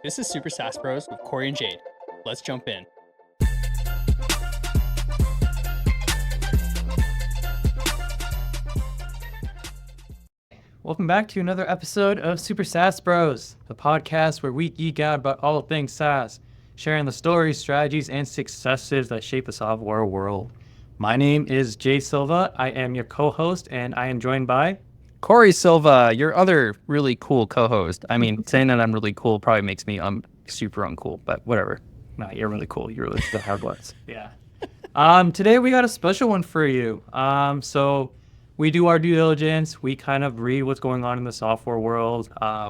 This is Super SaaS Bros with Cory and Jayde. Let's jump in. Welcome back to another episode of Super SaaS Bros, the podcast where we geek out about all things SaaS, sharing the stories, strategies, and successes that shape the software world. My name is Jayde Silva. I am your co-host, and I am joined by Cory Silva, your other really cool co-host. I mean, saying that I'm really cool probably makes me super uncool, but whatever. No, you're really cool. You're really the hard ones. Yeah. Today we got a special one for you. So we do our due diligence. We kind of read what's going on in the software world.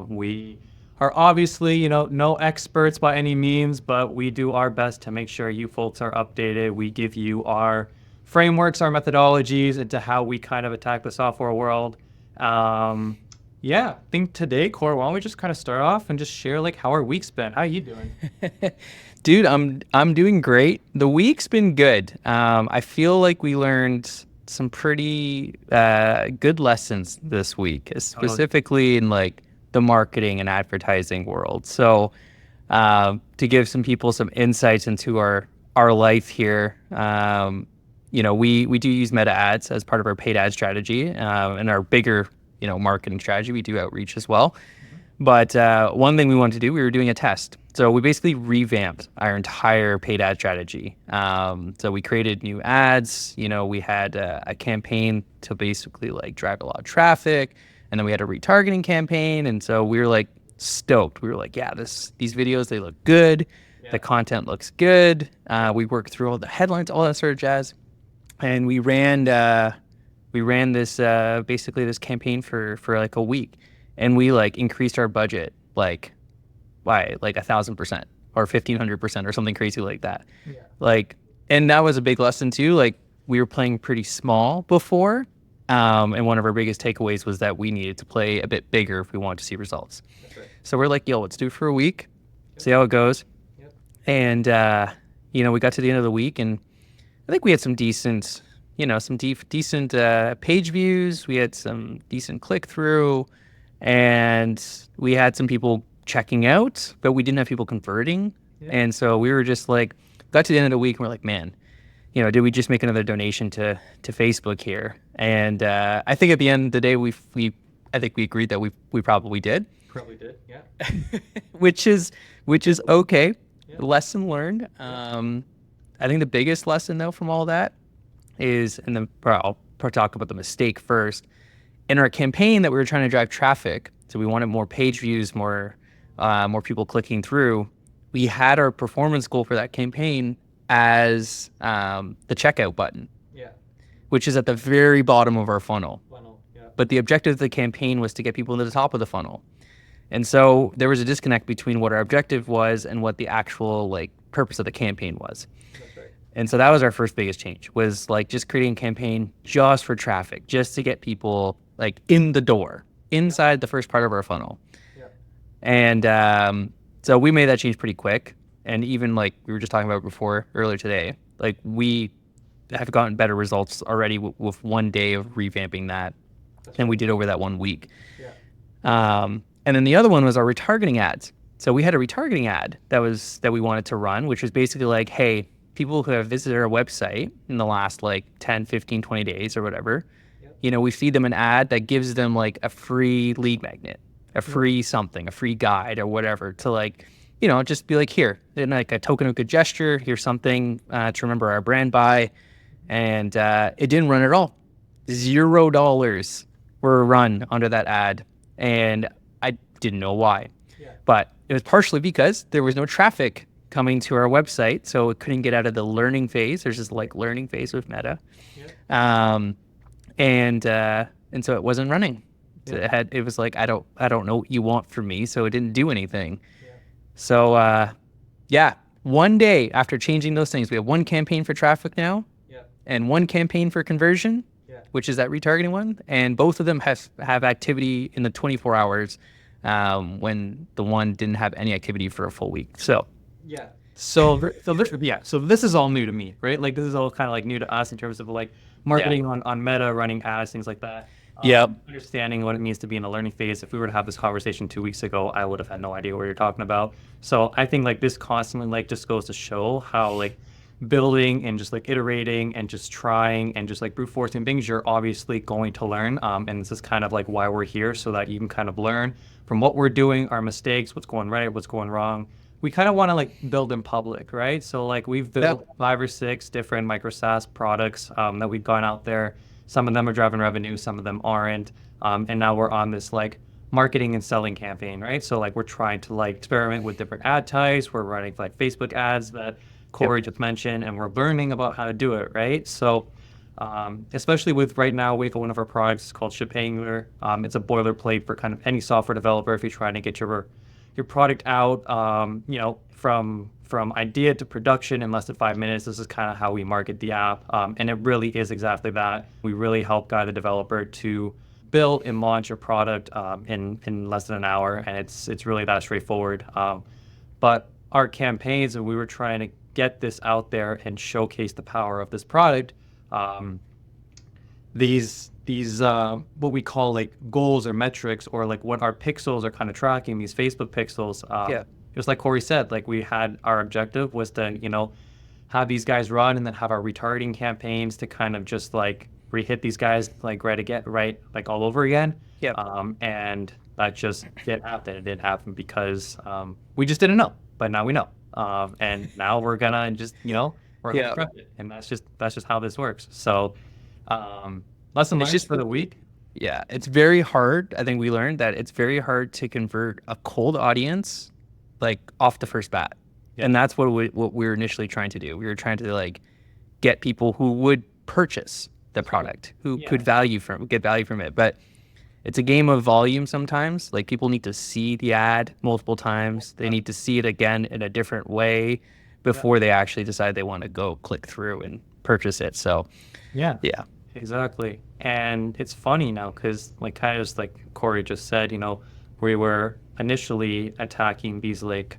We are obviously, no experts by any means, but we do our best to make sure you folks are updated. We give you our frameworks, our methodologies into how we kind of attack the software world. I think today, Cory, why don't we just kind of start off and just share how our week's been? How you doing? Dude, I'm doing great. The week's been good. I feel like we learned some pretty good lessons this week, specifically in the marketing and advertising world. So to give some people some insights into our life here, we do use meta ads as part of our paid ad strategy, and our bigger, marketing strategy. We do outreach as well. Mm-hmm. But one thing we wanted to do, we were doing a test. So we basically revamped our entire paid ad strategy. So we created new ads. We had a campaign to basically drive a lot of traffic, and then we had a retargeting campaign. And so we were stoked. We were these videos, they look good. Yeah. The content looks good. We worked through all the headlines, all that sort of jazz. And we ran this basically this campaign for a week, and we increased our budget by 1,000% or 1,500% or something crazy like that. Yeah. And that was a big lesson too. We were playing pretty small before, and one of our biggest takeaways was that we needed to play a bit bigger if we wanted to see results. That's right. So we're let's do it for a week, see how it goes. Yep. And we got to the end of the week, and I think we had some decent page views. We had some decent click through, and we had some people checking out, but we didn't have people converting. Yeah. And so we were just got to the end of the week, and we're man, did we just make another donation to Facebook here? And I think at the end of the day, I think we agreed that we probably did. Probably did, yeah. which is okay. Yeah. Lesson learned. I think the biggest lesson though from all that is, and then I'll talk about the mistake first. In our campaign that we were trying to drive traffic, so we wanted more page views, more people clicking through. We had our performance goal for that campaign as the checkout button, yeah, which is at the very bottom of our funnel. Yeah. But the objective of the campaign was to get people to the top of the funnel, and so there was a disconnect between what our objective was and what the actual purpose of the campaign was. That's right. And so that was our first biggest change, was just creating a campaign just for traffic, just to get people in the door, inside the first part of our funnel. Yeah. And so we made that change pretty quick. And even we were just talking about earlier today, we have gotten better results already with 1 day of revamping that than we did over that 1 week. Yeah. And then the other one was our retargeting ads. So we had a retargeting ad that we wanted to run, which was basically hey, people who have visited our website in the last 10, 15, 20 days or whatever, yep, we feed them an ad that gives them a free lead magnet, a free something, a free guide or whatever to just be here, and a token of good gesture, here's something to remember our brand by. And it didn't run at all. $0 were run under that ad, and I didn't know why. Yeah. But it was partially because there was no traffic coming to our website, so it couldn't get out of the learning phase. There's this learning phase with Meta. Yeah. And so it wasn't running. Yeah. It was I don't know what you want from me, so it didn't do anything. Yeah. So 1 day after changing those things, we have one campaign for traffic now, yeah, and one campaign for conversion, yeah, which is that retargeting one, and both of them have activity in the 24 hours, when the one didn't have any activity for a full week. So yeah. So this is all new to me, right? This is all kind of new to us in terms of marketing, yeah, on Meta, running ads, things like that. Yep. Understanding what it means to be in a learning phase. If we were to have this conversation 2 weeks ago, I would have had no idea what you're talking about. So I think like this constantly like just goes to show how like building and just like iterating and just trying and just like brute forcing things you're obviously going to learn. And this is kind of like why we're here, so that you can kind of learn from what we're doing, our mistakes, what's going right, what's going wrong. We kind of want to like build in public, right? So like we've built 5 or 6 different micro-SaaS products that we've gone out there. Some of them are driving revenue, some of them aren't. And now we're on this like marketing and selling campaign, right? So like we're trying to like experiment with different ad types. We're running like Facebook ads that Cory just mentioned, and we're learning about how to do it, right? So especially with right now, we have one of our products called ShipAngular. It's a boilerplate for kind of any software developer if you're trying to get your product out, from idea to production in less than 5 minutes. This is kind of how we market the app. And it really is exactly that. We really help guide the developer to build and launch a product in less than an hour. And it's really that straightforward. But our campaigns, and we were trying to get this out there and showcase the power of this product. These what we call like goals or metrics, or like what our pixels are kind of tracking, these Facebook pixels. Just like Cory said, like we had our objective was to, have these guys run and then have our retargeting campaigns to kind of just like re-hit these guys like right like all over again. And that just didn't happen. It didn't happen because we just didn't know, but now we know. And now we're gonna just, we're gonna crush it. And that's just how this works. So lesson learned just for the week. Yeah, it's very hard. I think we learned that it's very hard to convert a cold audience like off the first bat. And that's what we were initially trying to do. We were trying to like get people who would purchase the product, who could get value from it. But it's a game of volume sometimes. Like people need to see the ad multiple times. They need to see it again in a different way before they actually decide they want to go click through and purchase it. So yeah. Exactly. And it's funny now because like kind of just like Cory just said, we were initially attacking these like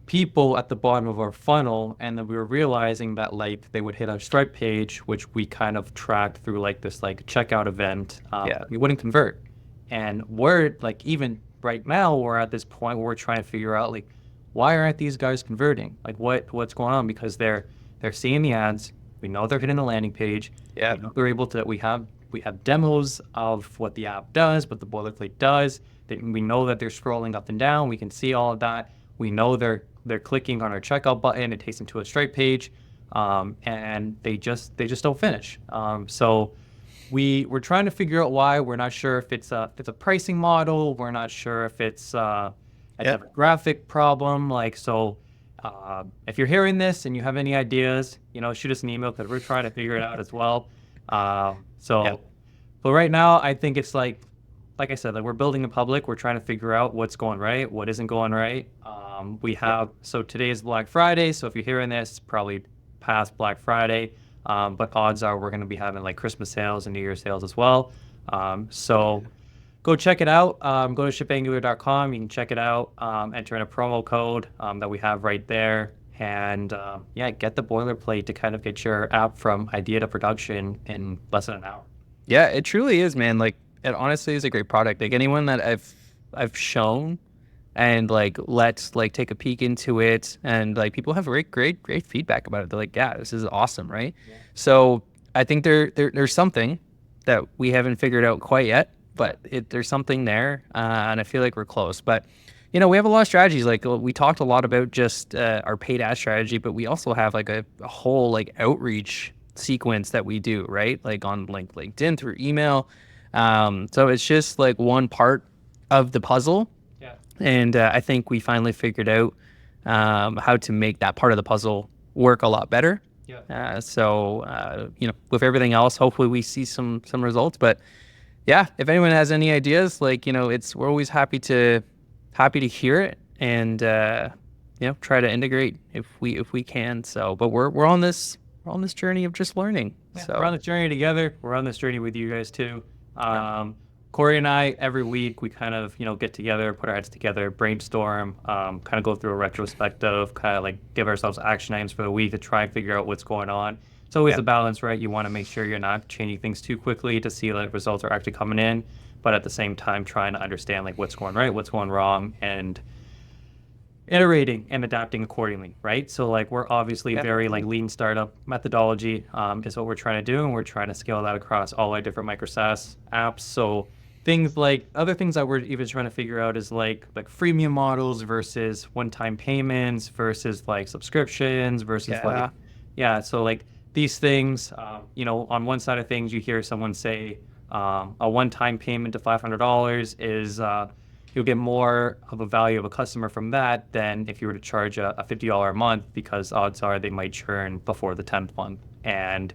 people at the bottom of our funnel, and then we were realizing that like they would hit our Stripe page, which we kind of tracked through like this like checkout event. We wouldn't convert. And we're like, even right now, we're at this point where we're trying to figure out like, why aren't these guys converting? Like what's going on? Because they're seeing the ads. We know they're hitting the landing page. They're able to, we have demos of what the app does, what the boilerplate does. We know that they're scrolling up and down. We can see all of that. We know they're clicking on our checkout button. It takes them to a Stripe page, and they just don't finish. So we're trying to figure out why. We're not sure if it's a pricing model. We're not sure if it's a demographic problem. Like so. If you're hearing this and you have any ideas, shoot us an email because we're trying to figure it out as well. But right now, I think it's like I said, like we're building in public. We're trying to figure out what's going right, what isn't going right. So today is Black Friday. So if you're hearing this, probably past Black Friday. But odds are we're going to be having like Christmas sales and New Year's sales as well. So go check it out. Go to shipangular.com. You can check it out. Enter in a promo code that we have right there. And get the boilerplate to kind of get your app from idea to production in less than an hour. Yeah, it truly is, man. Like it honestly is a great product. Like anyone that I've shown and like let's like take a peek into it, and like people have great feedback about it. They're like, yeah, this is awesome, right? So I think there's something that we haven't figured out quite yet. But there's something there, and I feel like we're close. But, we have a lot of strategies. Like we talked a lot about just our paid ad strategy, but we also have like a whole like outreach sequence that we do, right? Like on like LinkedIn, through email. So it's just like one part of the puzzle. And I think we finally figured out how to make that part of the puzzle work a lot better. With everything else, hopefully we see some results. But yeah, if anyone has any ideas, like, we're always happy to hear it and, try to integrate if we can. So, but we're on this journey of just learning. So we're on this journey together. We're on this journey with you guys too. Cory and I, every week we kind of, get together, put our heads together, brainstorm, kind of go through a retrospective, kind of like give ourselves action items for the week to try and figure out what's going on. it's always a balance, right? You want to make sure you're not changing things too quickly to see like results are actually coming in, but at the same time trying to understand like what's going right, what's going wrong, and iterating and adapting accordingly, right? So like we're obviously very like lean startup methodology is what we're trying to do, and we're trying to scale that across all our different micro-SaaS apps. So things like other things that we're even trying to figure out is like freemium models versus one-time payments versus like subscriptions versus so like these things, you know, on one side of things you hear someone say a one-time payment of $500 is you'll get more of a value of a customer from that than if you were to charge a $50 a month, because odds are they might churn before the 10th month. And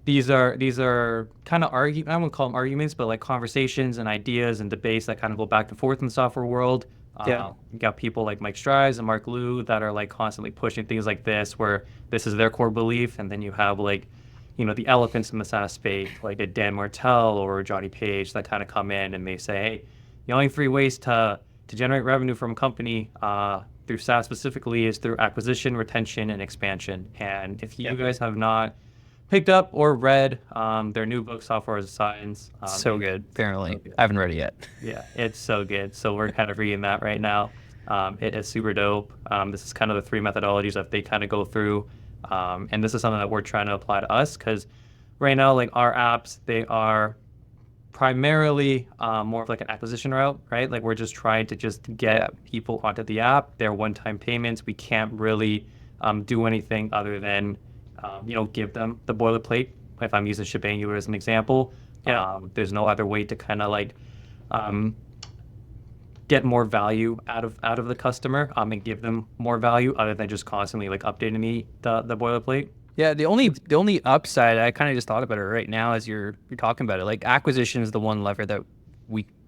these are kind of I wouldn't call them arguments, but like conversations and ideas and debates that kind of go back and forth in the software world. You got people like Mike Strives and Mark Liu that are like constantly pushing things like this, where this is their core belief. And then you have like, you know, the elephants in the SaaS space, like a Dan Martell or Johnny Page, that kind of come in and they say, hey, the only three ways to generate revenue from a company through SaaS specifically is through acquisition, retention, and expansion. And if you guys have not picked up or read their new book, Software as a Science. So good, apparently. I haven't read it yet. Yeah, it's so good. So we're kind of reading that right now. It is super dope. This is kind of the three methodologies that they kind of go through. And this is something that we're trying to apply to us, because right now, like our apps, they are primarily more of like an acquisition route, right? Like we're just trying to just get people onto the app. They're one-time payments. We can't really do anything other than, you know, give them the boilerplate. If I'm using ShipAngular as an example, there's no other way to kind of like get more value out of the customer and give them more value other than just constantly like updating the boilerplate. Yeah, the only upside, I kind of just thought about it right now as you're talking about it. Like acquisition is the one lever that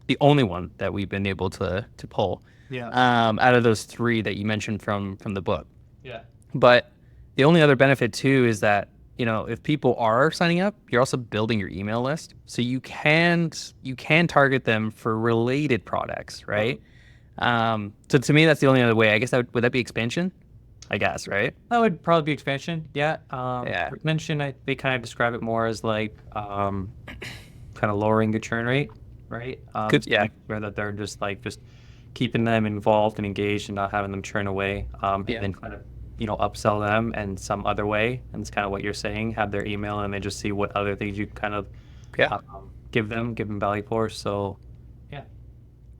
the only one that we've been able to pull. Out of those three that you mentioned from the book. Yeah. But the only other benefit too is that, you know, if people are signing up, you're also building your email list, so you can target them for related products, right? So to me, that's the only other way. I guess would that be expansion? I guess, right? That would probably be expansion. Retention, they kind of describe it more as like kind of lowering the churn rate, right? Where they're just keeping them involved and engaged and not having them churn away, and then kind of, you know, upsell them in some other way. And it's kind of what you're saying, have their email and then just see what other things you kind of give them value for. So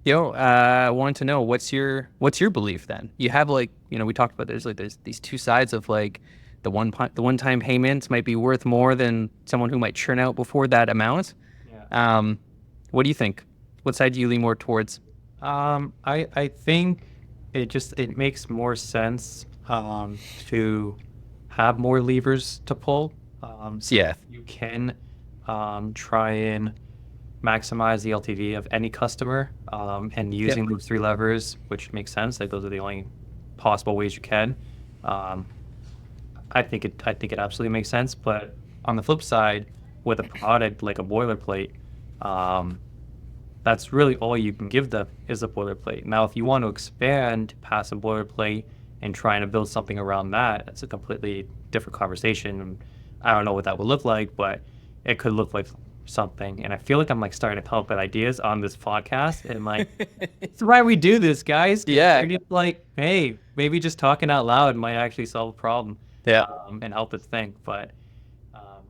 I wanted to know what's your belief then? You have like, you know, we talked about there's these two sides of like the one-time payments might be worth more than someone who might churn out before that amount. What do you think? What side do you lean more towards? I think it makes more sense to have more levers to pull. You can try and maximize the LTV of any customer, and using those three levers, which makes sense. Like those are the only possible ways you can. I think it absolutely makes sense. But on the flip side, with a product like a boilerplate, that's really all you can give them is a boilerplate. Now, if you want to expand past a boilerplate and trying to build something around that, it's a completely different conversation. I don't know what that would look like, but it could look like something. And I feel like I'm like starting to come up with ideas on this podcast, and like it's why we do this, guys. We're just like, hey, maybe just talking out loud might actually solve a problem, and help us think. But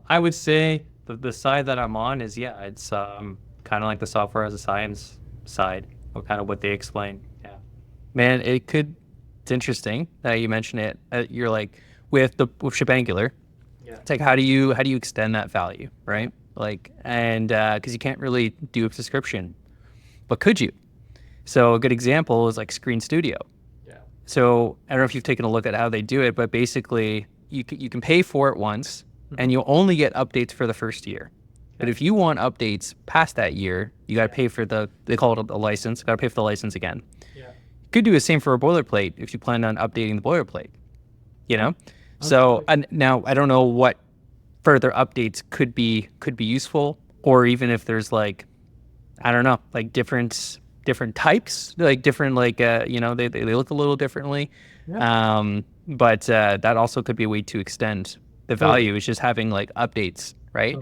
I would say the side that I'm on is it's kind of like the software as a science side, or kind of what they explain. Man, it's interesting that you mention it. You're like with ShipAngular, it's like how do you extend that value, right? Like, and because you can't really do a subscription, but could you? So a good example is like Screen Studio. So I don't know if you've taken a look at how they do it, but basically you can pay for it once, and you'll only get updates for the first year. But if you want updates past that year, you got to pay for they call it a license. Got to pay for the license again. You could do the same for a boilerplate if you plan on updating the boilerplate. You know, so now I don't know what further updates could be useful, or even if there's like, I don't know, like different types, like different, like you know, they look a little differently. But that also could be a way to extend the value is just having like updates, right?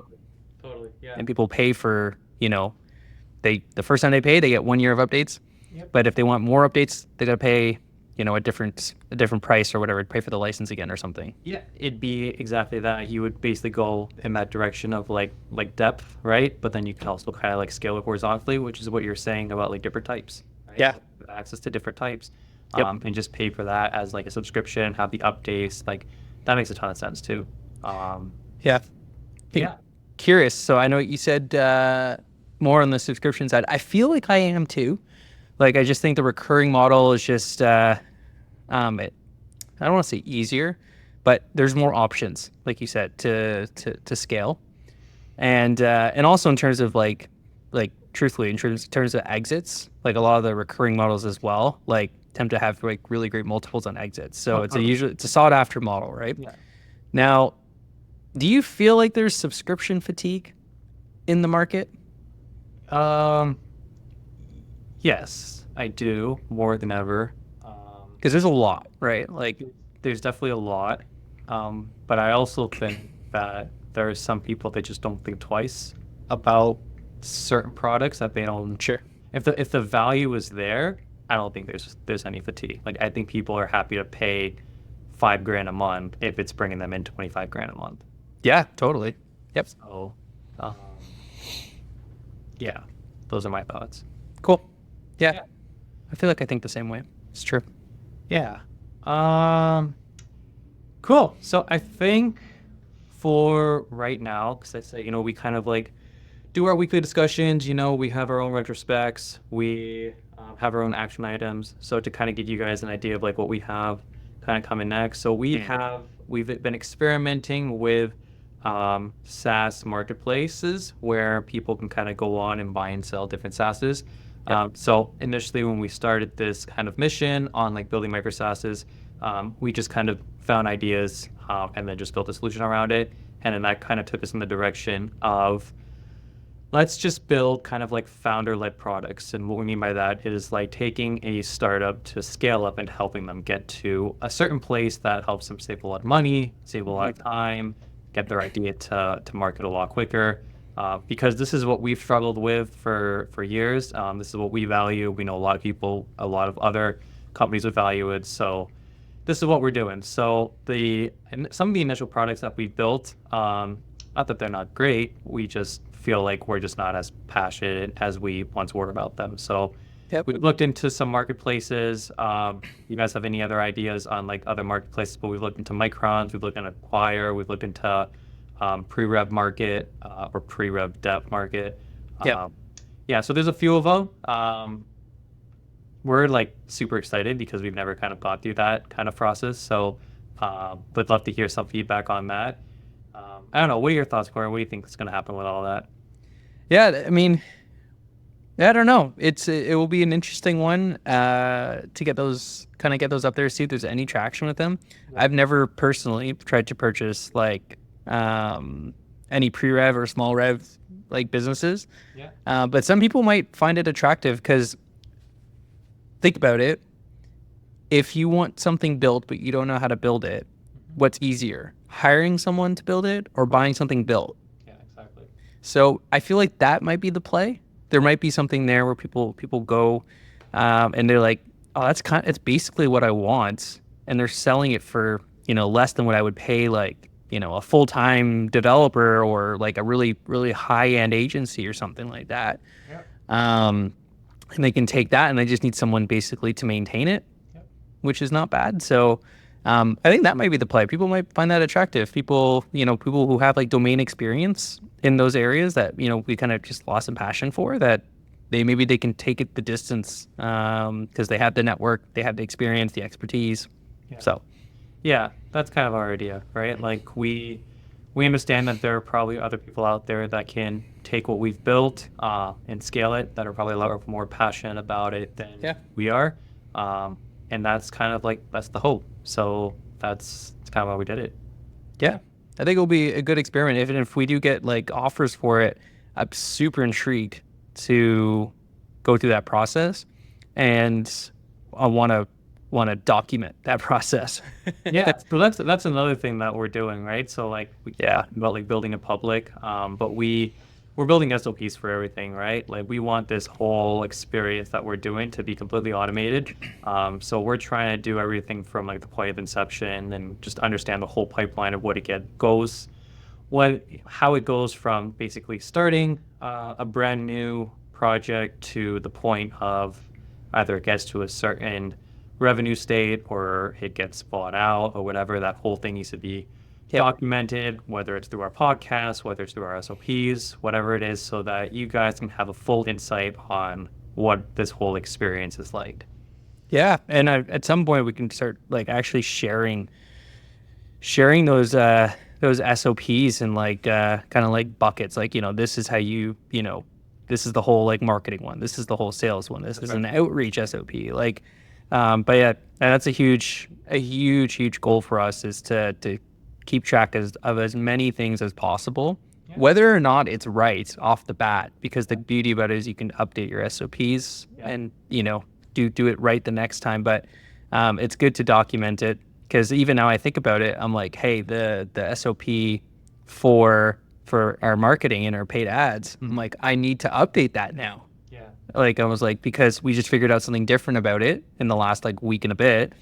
Totally. Yeah. And people pay for, the first time they pay, they get 1 year of updates. Yep. But if they want more updates, they got to pay, a different price or whatever, pay for the license again or something. Yeah, it'd be exactly that. You would basically go in that direction of like depth, right? But then you can also kind of like scale it horizontally, which is what you're saying about like different types. Right? Yeah. Access to different types. Yep. And just pay for that as like a subscription, have the updates. Like that makes a ton of sense too. Yeah. Yeah. Curious. So I know you said more on the subscription side. I feel like I am too. Like I just think the recurring model is just, I don't want to say easier, but there's more options, like you said, to scale, and also in terms of like truthfully in terms of exits, like a lot of the recurring models as well, like tend to have like really great multiples on exits. So it's a sought after model, right? Yeah. Now, do you feel like there's subscription fatigue in the market? Yes, I do more than ever. Because there's a lot, right? Like, There's definitely a lot. But I also think that there are some people that just don't think twice about certain products that they don't. Sure. If the value is there, I don't think there's any fatigue. Like I think people are happy to pay $5,000 a month if it's bringing them in $25,000 a month. Yeah, totally. Yep. So, yeah, those are my thoughts. Cool. Yeah. I feel like I think the same way. It's true. Yeah. Cool. So I think for right now, because I say, we kind of like do our weekly discussions, we have our own retrospects, we have our own action items. So to kind of give you guys an idea of like what we have kind of coming next. So we've been experimenting with SaaS marketplaces where people can kind of go on and buy and sell different SaaSes. Yep. So initially when we started this kind of mission on like building micro-SaaSes, we just kind of found ideas and then just built a solution around it. And then that kind of took us in the direction of let's just build kind of like founder-led products. And what we mean by that is like taking a startup to scale up and helping them get to a certain place that helps them save a lot of money, save a lot of time, get their idea to market a lot quicker. Because this is what we've struggled with for years. This is what we value. We know a lot of other companies would value it. So this is what we're doing. So some of the initial products that we built, not that they're not great, we just feel like we're just not as passionate as we once were about them. So we've looked into some marketplaces. You guys have any other ideas on like other marketplaces? But we've looked into Microns, we've looked into Acquire, we've looked into pre-rev market or pre-rev dev market. So there's a few of them. We're like super excited because we've never kind of gone through that kind of process. So would love to hear some feedback on that. I don't know. What are your thoughts, Cory? What do you think is going to happen with all that? Yeah, I mean, I don't know. It will be an interesting one to get those up there, see if there's any traction with them. Yeah. I've never personally tried to purchase like any pre-rev or small rev like businesses. Yeah. But some people might find it attractive because think about it. If you want something built but you don't know how to build it, what's easier? Hiring someone to build it or buying something built? Yeah, exactly. So I feel like that might be the play. There might be something there where people go and they're like, oh, it's basically what I want. And they're selling it for, less than what I would pay like, a full-time developer or like a really, really high-end agency or something like that. Yep. And they can take that and they just need someone basically to maintain it, which is not bad. So I think that might be the play. People might find that attractive. People who have like domain experience in those areas that, we kind of just lost some passion for, that maybe they can take it the distance because they have the network, they have the experience, the expertise. Yeah. So, yeah, that's kind of our idea, right? Like we understand that there are probably other people out there that can take what we've built and scale it, that are probably a lot more passionate about it than we are. And that's kind of like, that's the hope. So that's kind of why we did it. Yeah. I think it'll be a good experiment. If we do get like offers for it, I'm super intrigued to go through that process. And I want to want to document that process. Yeah, so that's another thing that we're doing, right? So like about like building a public, but we're building SOPs for everything, right? Like we want this whole experience that we're doing to be completely automated. So we're trying to do everything from like the point of inception and just understand the whole pipeline of what how it goes from basically starting a brand new project to the point of either it gets to a certain revenue state or it gets bought out or whatever. That whole thing needs to be documented, whether it's through our podcast, whether it's through our SOPs, whatever it is, so that you guys can have a full insight on what this whole experience is like. Yeah, and at some point we can start like actually sharing those SOPs and like kind of like buckets. Like, this is how this is the whole like marketing one. This is the whole sales one. This is an outreach SOP. Like, but yeah, and that's a huge goal for us, is to keep track of as many things as possible, whether or not it's right off the bat, because the beauty about it is you can update your SOPs and, do it right the next time. But it's good to document it, because even now I think about it, I'm like, hey, the SOP for our marketing and our paid ads, I'm like, I need to update that now. Yeah. Like I was like, because we just figured out something different about it in the last like week and a bit.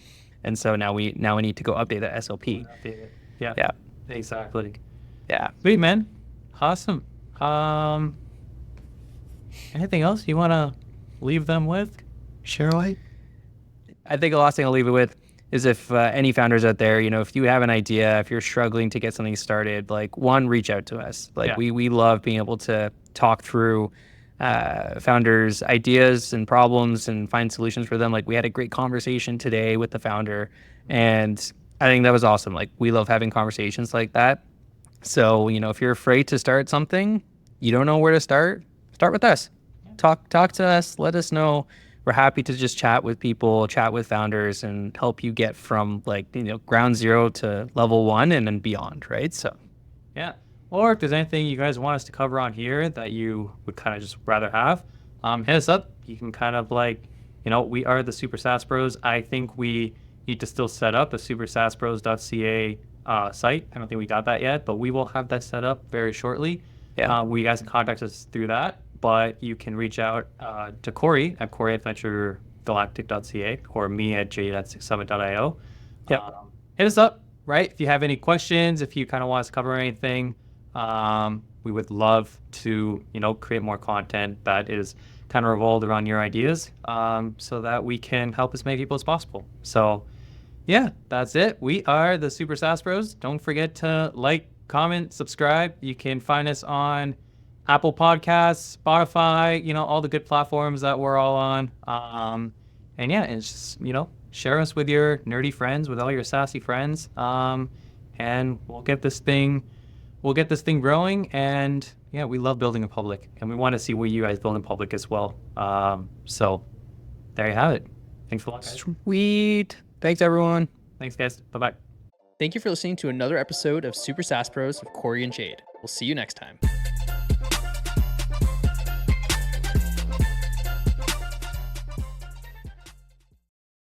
And so now we need to go update that SOP. Update it. Yeah. Exactly. Yeah. Sweet, man. Awesome. Anything else you want to leave them with, Shirley? I think the last thing I'll leave it with is, if any founders out there, if you have an idea, if you're struggling to get something started, like, one, reach out to us. Like we love being able to talk through founders' ideas and problems and find solutions for them. Like, we had a great conversation today with the founder, and I think that was awesome. Like, we love having conversations like that. So, if you're afraid to start something, you don't know where to start with us. Talk to us. Let us know. We're happy to just chat with people, chat with founders, and help you get from like, ground zero to level 1 and then beyond, right? So, yeah. Or if there's anything you guys want us to cover on here that you would kind of just rather have, hit us up. You can kind of like, we are the Super SaaS Bros. I think we need to still set up a supersaasbros.ca site. I don't think we got that yet, but we will have that set up very shortly. Yeah. You guys can contact us through that, but you can reach out to Cory at cory@venturegalactic.ca or me at jayde@6summit.io. Yeah. Hit us up, right? If you have any questions, if you kind of want us to cover anything, we would love to, create more content that is kind of revolved around your ideas, so that we can help as many people as possible. So yeah, that's it. We are the Super SaaS Bros. Don't forget to like, comment, subscribe. You can find us on Apple Podcasts, Spotify, all the good platforms that we're all on. And yeah, it's just, share us with your nerdy friends, with all your sassy friends. And we'll get this thing growing. And yeah, we love building in public, and we want to see what you guys build in public as well. So there you have it. Thanks a lot, guys. Sweet. Thanks, everyone. Thanks, guys. Bye-bye. Thank you for listening to another episode of Super SaaS Bros with Cory and Jayde. We'll see you next time.